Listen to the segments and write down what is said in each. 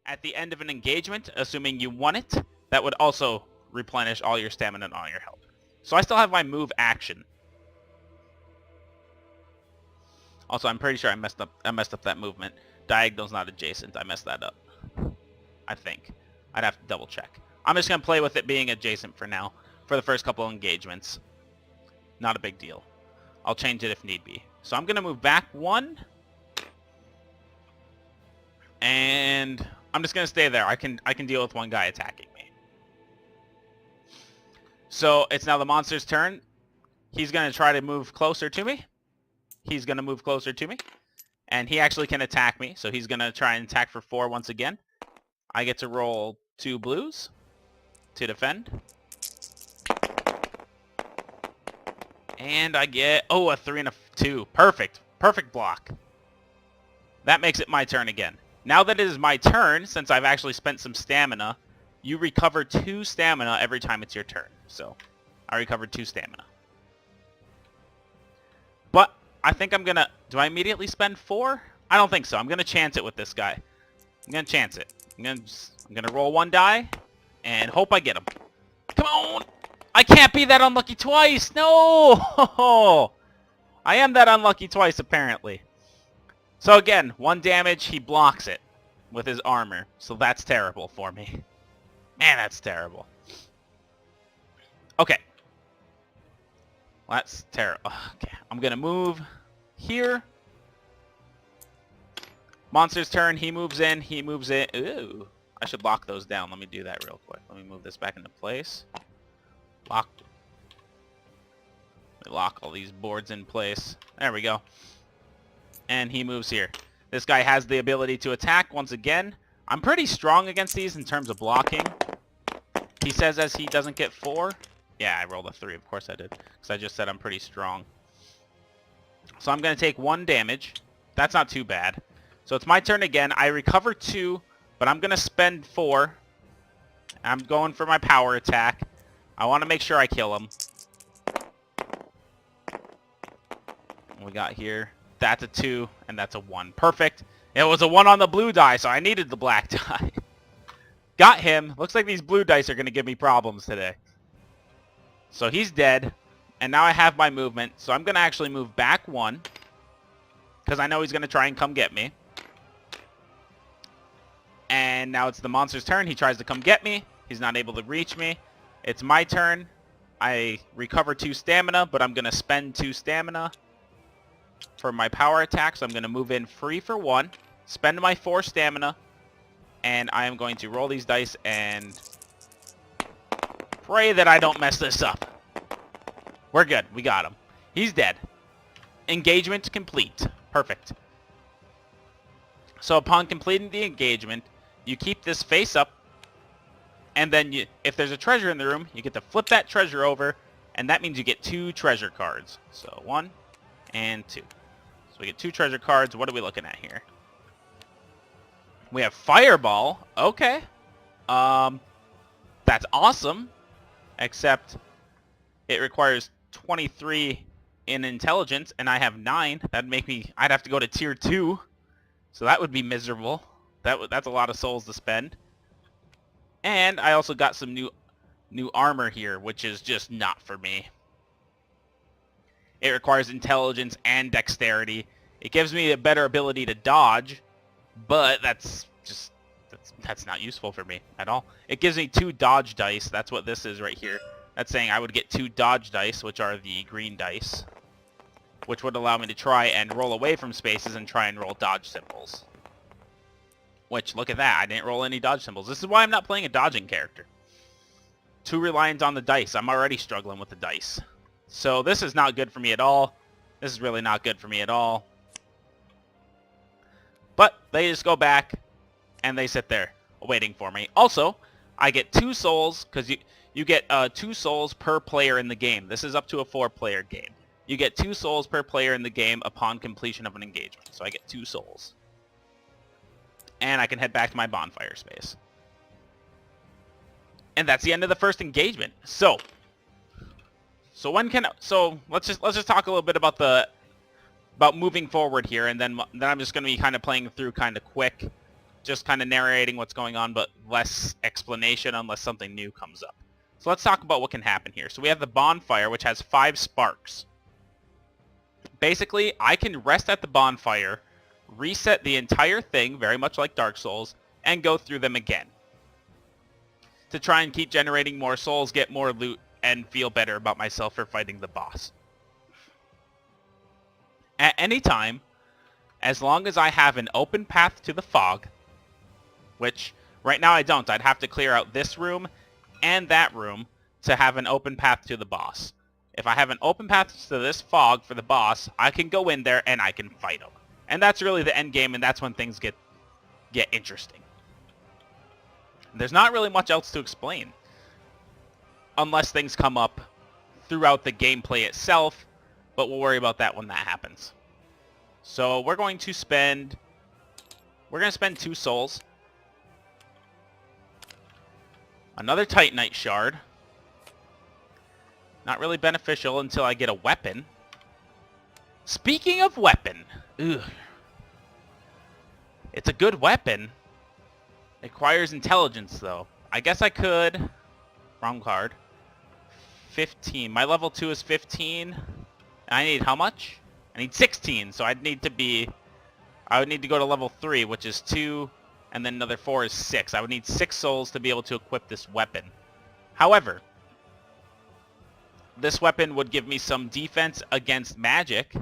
At the end of an engagement, assuming you won it, that would also replenish all your stamina and all your health. So I still have my move action. Also, I'm pretty sure I messed up that movement. Diagonal's not adjacent. I messed that up. I think. I'd have to double check. I'm just going to play with it being adjacent for now, for the first couple of engagements. Not a big deal. I'll change it if need be. So I'm going to move back 1. And I'm just going to stay there. I can deal with one guy attacking me. So it's now the monster's turn. He's going to try to move closer to me. He's going to move closer to me. And he actually can attack me. So he's going to try and attack for 4 once again. I get to roll 2 blues to defend. And I get, a 3 and a 2. Perfect. Perfect block. That makes it my turn again. Now that it is my turn, since I've actually spent some stamina, you recover 2 stamina every time it's your turn. So I recovered 2 stamina. But I think I'm going to... Do I immediately spend 4? I don't think so. I'm going to chance it with this guy. I'm going to chance it. I'm going to roll 1 die and hope I get him. Come on! I can't be that unlucky twice! No! I am that unlucky twice, apparently. So again, 1 damage, he blocks it with his armor. So that's terrible for me. Man, that's terrible. Okay. Well, that's terrible. Okay, I'm going to move here. Monster's turn, he moves in, he moves in. Ooh, I should lock those down. Let me do that real quick. Let me move this back into place. Locked. Let me lock all these boards in place. There we go. And he moves here. This guy has the ability to attack once again. I'm pretty strong against these in terms of blocking. He says as he doesn't get 4. Yeah, I rolled a 3. Of course I did. Because I just said I'm pretty strong. So I'm going to take 1 damage. That's not too bad. So it's my turn again. I recover 2, but I'm going to spend 4. I'm going for my power attack. I want to make sure I kill him. What we got here? That's a 2, and that's a 1. Perfect. It was a 1 on the blue die, so I needed the black die. Got him. Looks like these blue dice are going to give me problems today. So he's dead, and now I have my movement. So I'm going to actually move back 1, because I know he's going to try and come get me. And now it's the monster's turn. He tries to come get me. He's not able to reach me. It's my turn. I recover 2 stamina, but I'm going to spend 2 stamina for my power attack. So I'm going to move in free for 1, spend my 4 stamina, and I am going to roll these dice and pray that I don't mess this up. We're good. We got him. He's dead. Engagement complete. Perfect. So upon completing the engagement, you keep this face up, and then if there's a treasure in the room, you get to flip that treasure over, and that means you get 2 treasure cards. So 1 and 2. So we get 2 treasure cards. What are we looking at here? We have Fireball. Okay. That's awesome. Except it requires 23 in intelligence, and I have 9. That'd make me... I'd have to go to tier 2. So that would be miserable. That's a lot of souls to spend. And I also got some new armor here, which is just not for me. It requires intelligence and dexterity. It gives me a better ability to dodge, but that's not useful for me at all. It gives me 2 dodge dice. That's what this is right here. That's saying I would get 2 dodge dice, which are the green dice, which would allow me to try and roll away from spaces and try and roll dodge symbols. Which, look at that, I didn't roll any dodge symbols. This is why I'm not playing a dodging character. Too reliant on the dice. I'm already struggling with the dice. So this is not good for me at all. This is really not good for me at all. But they just go back, and they sit there waiting for me. Also, I get 2 souls, because you get 2 souls per player in the game. This is up to a 4-player game. You get 2 souls per player in the game upon completion of an engagement. So I get 2 souls. And I can head back to my bonfire space. And that's the end of the first engagement. So So let's just talk a little bit about moving forward here, and then I'm just going to be kind of playing through kind of quick, just kind of narrating what's going on, but less explanation unless something new comes up. So let's talk about what can happen here. So we have the bonfire, which has 5 sparks. Basically, I can rest at the bonfire, reset the entire thing, very much like Dark Souls, and go through them again to try and keep generating more souls, get more loot, and feel better about myself for fighting the boss. At any time, as long as I have an open path to the fog, which right now I don't. I'd have to clear out this room and that room to have an open path to the boss. If I have an open path to this fog for the boss, I can go in there and I can fight him. And that's really the end game, and that's when things get interesting. There's not really much else to explain, unless things come up throughout the gameplay itself, but we'll worry about that when that happens. So we're going to spend 2 souls. Another Titanite shard. Not really beneficial until I get a weapon. Speaking of weapon, it's a good weapon. It requires intelligence though. I guess I could. Wrong card. 15. My level 2 is 15. I need how much? I need 16. So I would need to go to level 3, which is 2, and then another 4 is 6. I would need 6 souls to be able to equip this weapon. However, this weapon would give me some defense against magic,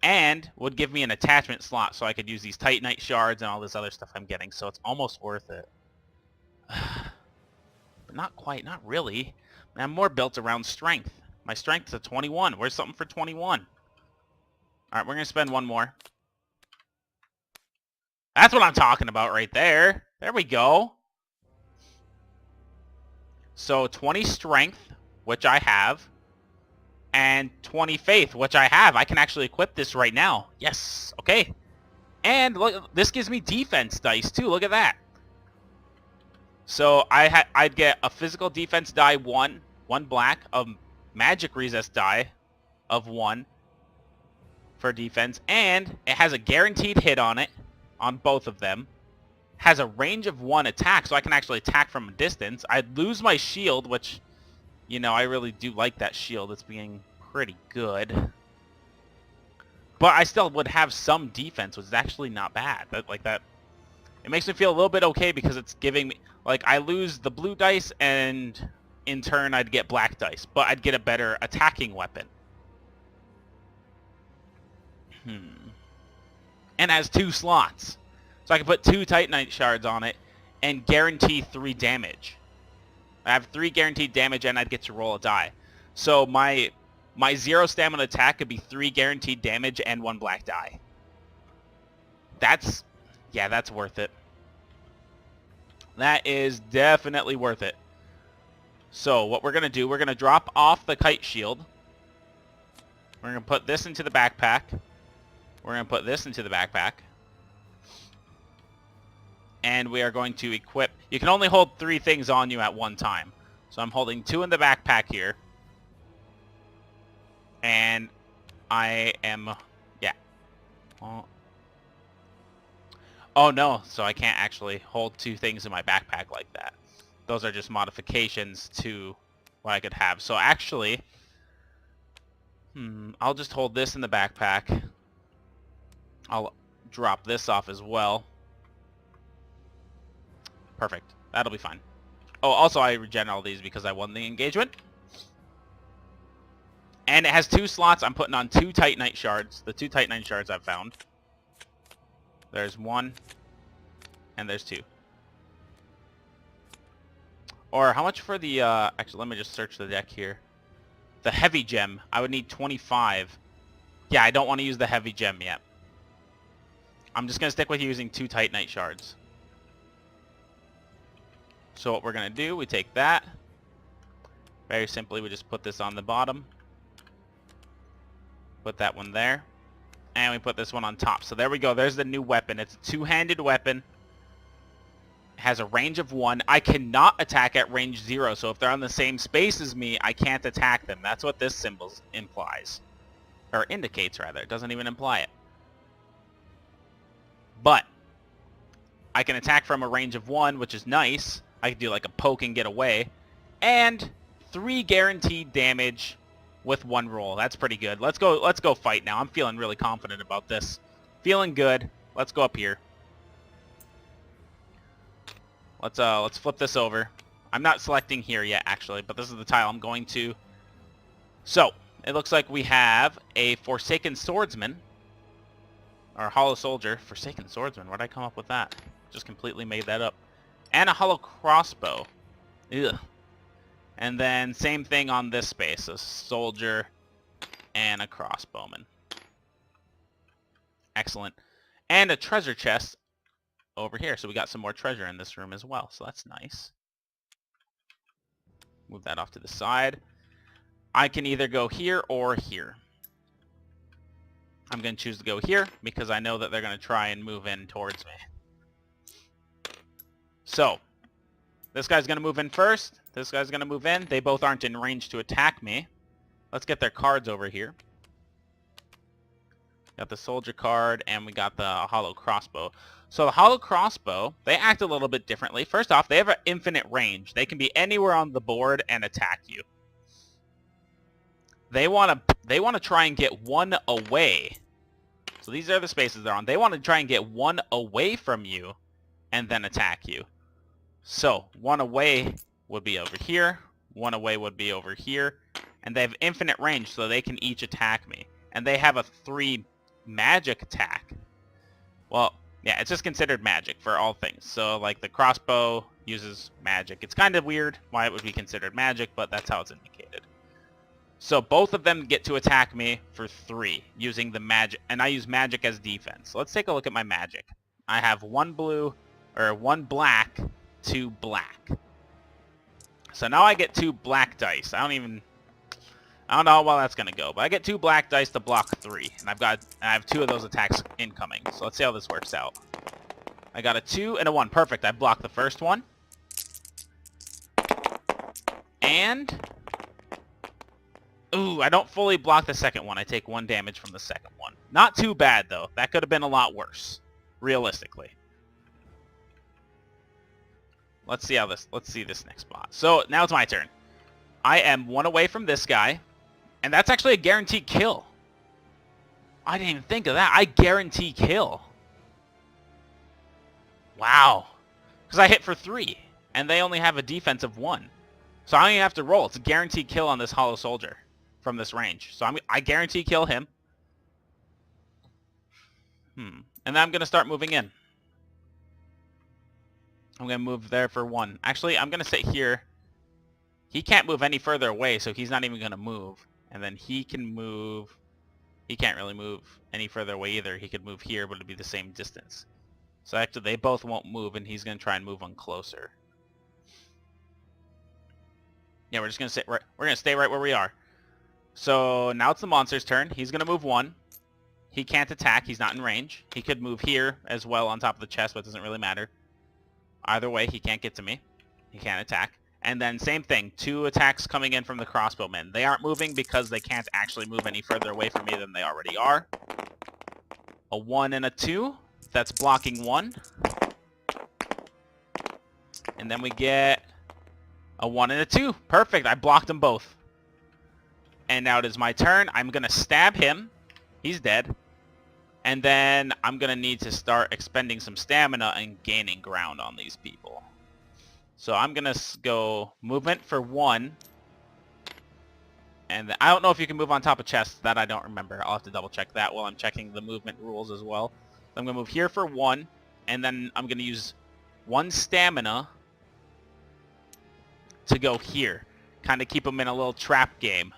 and would give me an attachment slot so I could use these Titanite shards and all this other stuff I'm getting, so it's almost worth it. But not quite, not really. I'm more built around strength. My strength's a 21. Where's something for 21? Alright, we're going to spend 1 more. That's what I'm talking about right there. There we go. So 20 strength, which I have, and 20 faith, which I have. I can actually equip this right now. Yes. Okay. And look, this gives me defense dice too. Look at that. So I'd get a physical defense die 1 black, a magic resist die of 1 for defense, and it has a guaranteed hit on it, on both of them. Has a range of 1 attack, so I can actually attack from a distance. I'd lose my shield, which, you know, I really do like that shield. It's being pretty good. But I still would have some defense, which is actually not bad. That it makes me feel a little bit okay because it's giving me, like, I lose the blue dice and in turn I'd get black dice, but I'd get a better attacking weapon. And has 2 slots. So I can put 2 Titanite shards on it and guarantee 3 damage. I have 3 guaranteed damage and I'd get to roll a die. So my 0 stamina attack could be 3 guaranteed damage and 1 black die. That's worth it. That is definitely worth it. So what we're going to do, we're going to drop off the kite shield. We're going to put this into the backpack. We're going to put this into the backpack. And we are going to equip. You can only hold 3 things on you at one time. So I'm holding 2 in the backpack here. And I am, yeah. Oh no, so I can't actually hold 2 things in my backpack like that. Those are just modifications to what I could have. So actually, I'll just hold this in the backpack. I'll drop this off as well. Perfect. That'll be fine. Oh, also I regen all these because I won the engagement. And it has 2 slots. I'm putting on 2 Titanite shards. The 2 Titanite shards I've found. There's 1. And there's 2. Or how much for the, actually let me just search the deck here. The heavy gem, I would need 25. Yeah, I don't want to use the heavy gem yet. I'm just going to stick with using 2 Titanite shards. So what we're going to do, we take that. Very simply, we just put this on the bottom. Put that one there. And we put this one on top. So there we go. There's the new weapon. It's a 2-handed weapon. It has a range of 1. I cannot attack at range 0, so if they're on the same space as me, I can't attack them. That's what this symbol implies. Or indicates, rather. It doesn't even imply it. But I can attack from a range of 1, which is nice. I can do like a poke and get away. And 3 guaranteed damage with 1 roll. That's pretty good. Let's go fight now. I'm feeling really confident about this. Feeling good. Let's go up here. Let's flip this over. I'm not selecting here yet, actually, but this is the tile I'm going to. So, it looks like we have a Forsaken Swordsman. Or Hollow Soldier. Forsaken Swordsman. Where'd I come up with that? Just completely made that up. And a Hollow Crossbow. Ugh. And then same thing on this space. A Soldier and a Crossbowman. Excellent. And a treasure chest over here. So we got some more treasure in this room as well. So that's nice. Move that off to the side. I can either go here or here. I'm going to choose to go here because I know that they're going to try and move in towards me. So, this guy's going to move in first. This guy's going to move in. They both aren't in range to attack me. Let's get their cards over here. Got the soldier card and we got the hollow crossbow. So the hollow crossbow, they act a little bit differently. First off, they have an infinite range. They can be anywhere on the board and attack you. They want to try and get 1 away. So these are the spaces they're on. They want to try and get 1 away from you and then attack you. So 1 away would be over here. 1 away would be over here. And they have infinite range, so they can each attack me. And they have a 3 magic attack. Well, yeah, it's just considered magic for all things. So, like, the crossbow uses magic. It's kind of weird why it would be considered magic, but that's how it's indicated. So both of them get to attack me for 3 using the magic, and I use magic as defense. Let's take a look at my magic. I have 1 blue, or 1 black, 2 black. So now I get 2 black dice. I don't know how well that's gonna go, but I get 2 black dice to block 3, and I have 2 of those attacks incoming. So let's see how this works out. I got a 2 and a 1. Perfect. I blocked the first one, and ooh, I don't fully block the second one. I take 1 damage from the second one. Not too bad though. That could have been a lot worse, realistically. Let's see this next spot. So now it's my turn. I am 1 away from this guy. And that's actually a guaranteed kill. I didn't even think of that. I guarantee kill. Wow. Because I hit for 3. And they only have a defense of 1. So I don't even have to roll. It's a guaranteed kill on this hollow soldier from this range. So I guarantee kill him. And then I'm going to start moving in. I'm going to move there for 1. Actually, I'm going to sit here. He can't move any further away, so he's not even going to move. And then he can move. He can't really move any further away either. He could move here, but it'd be the same distance. So actually, they both won't move, and he's going to try and move on closer. Yeah, we're just going to sit right. We're going to stay right where we are. So now it's the monster's turn. He's going to move 1. He can't attack. He's not in range. He could move here as well on top of the chest, but it doesn't really matter. Either way, he can't get to me. He can't attack. And then same thing, 2 attacks coming in from the crossbowmen. They aren't moving because they can't actually move any further away from me than they already are. A 1 and a 2. That's blocking 1. And then we get a 1 and a 2. Perfect. I blocked them both. And now it is my turn. I'm going to stab him. He's dead. And then I'm going to need to start expending some stamina and gaining ground on these people. So I'm going to go movement for 1. And I don't know if you can move on top of chests. That I don't remember. I'll have to double check that while I'm checking the movement rules as well. So I'm going to move here for 1. And then I'm going to use 1 stamina to go here. Kind of keep them in a little trap game.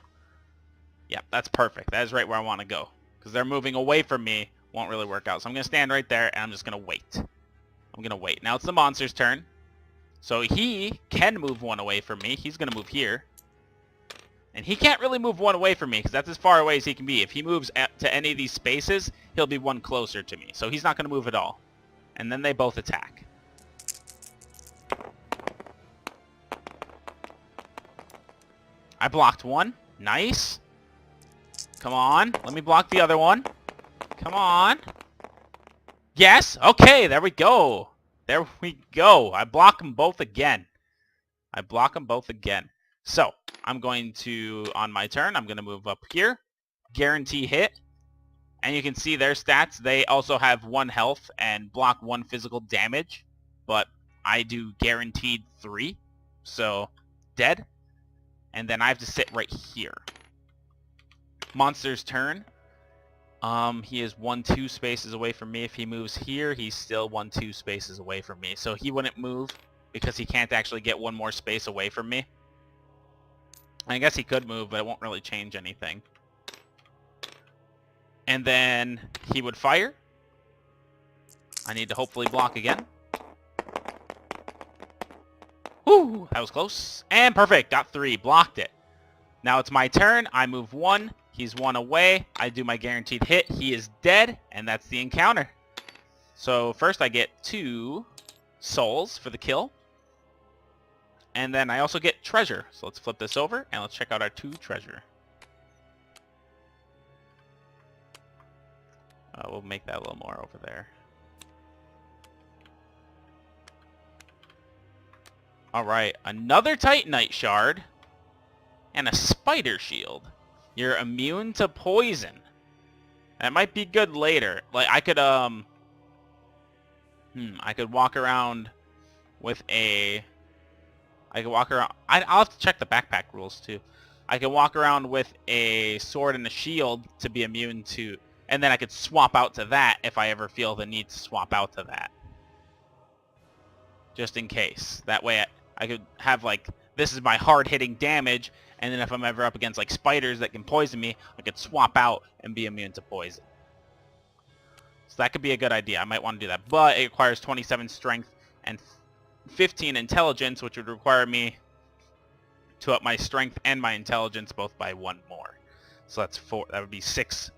Yep, that's perfect. That is right where I want to go. Because they're moving away from me. Won't really work out. So I'm going to stand right there and I'm just going to wait. I'm going to wait. Now it's the monster's turn. So he can move 1 away from me. He's going to move here. And he can't really move 1 away from me because that's as far away as he can be. If he moves to any of these spaces, he'll be 1 closer to me. So he's not going to move at all. And then they both attack. I blocked one. Nice. Come on. Let me block the other one. Come on. Yes. Okay, there we go. There we go. I block them both again. I block them both again. So, I'm going to, on my turn, I'm going to move up here. Guarantee hit. And you can see their stats. They also have 1 health and block 1 physical damage. But I do guaranteed 3. So, dead. And then I have to sit right here. Monster's turn. He is 1-2 spaces away from me. If he moves here, he's still 1-2 spaces away from me. So he wouldn't move because he can't actually get 1 more space away from me. I guess he could move, but it won't really change anything. And then he would fire. I need to hopefully block again. Woo! That was close. And perfect. Got 3. Blocked it. Now it's my turn. I move 1. He's 1 away. I do my guaranteed hit. He is dead. And that's the encounter. So first I get 2 souls for the kill. And then I also get treasure. So let's flip this over and let's check out our 2 treasure. We'll make that a little more over there. Alright, another Titanite shard. And a spider shield. You're immune to poison. That might be good later. Like, I could walk around with a... I'll have to check the backpack rules, too. I could walk around with a sword and a shield to be immune to... And then I could swap out to that if I ever feel the need to swap out to that. Just in case. That way I could have, like, this is my hard-hitting damage, and then if I'm ever up against, like, spiders that can poison me, I could swap out and be immune to poison. So that could be a good idea. I might want to do that. But it requires 27 strength and 15 intelligence, which would require me to up my strength and my intelligence both by 1 more. So that's 4. That would be 6.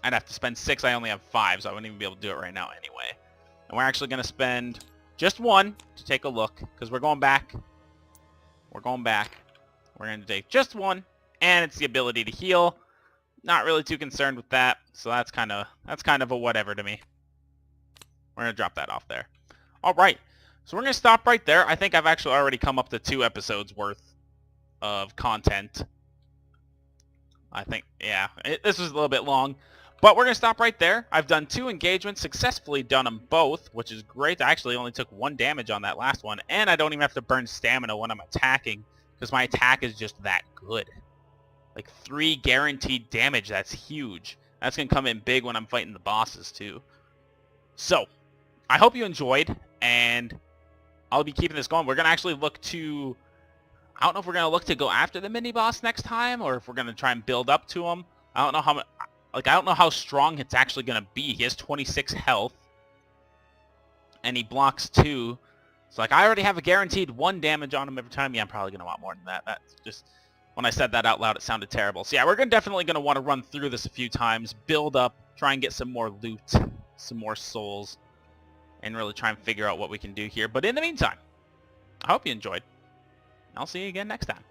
I'd have to spend 6. I only have 5, so I wouldn't even be able to do it right now anyway. And we're actually going to spend just 1 to take a look, because we're going back. We're going back. We're going to take just 1, and it's the ability to heal. Not really too concerned with that, so that's kind of a whatever to me. We're going to drop that off there. All right, so we're going to stop right there. I think I've actually already come up to 2 episodes worth of content. I think, yeah, this was a little bit long. But we're going to stop right there. I've done 2 engagements, successfully done them both, which is great. I actually only took 1 damage on that last one, and I don't even have to burn stamina when I'm attacking, because my attack is just that good. Like 3 guaranteed damage, that's huge. That's going to come in big when I'm fighting the bosses, too. So, I hope you enjoyed, and I'll be keeping this going. We're going to actually look to... I don't know if we're going to look to go after the mini-boss next time, or if we're going to try and build up to him. I don't know how much... Like, I don't know how strong it's actually going to be. He has 26 health. And he blocks 2. So, like, I already have a guaranteed 1 damage on him every time. Yeah, I'm probably going to want more than that. That's just... When I said that out loud, it sounded terrible. So, yeah, we're definitely going to want to run through this a few times. Build up. Try and get some more loot. Some more souls. And really try and figure out what we can do here. But in the meantime, I hope you enjoyed. I'll see you again next time.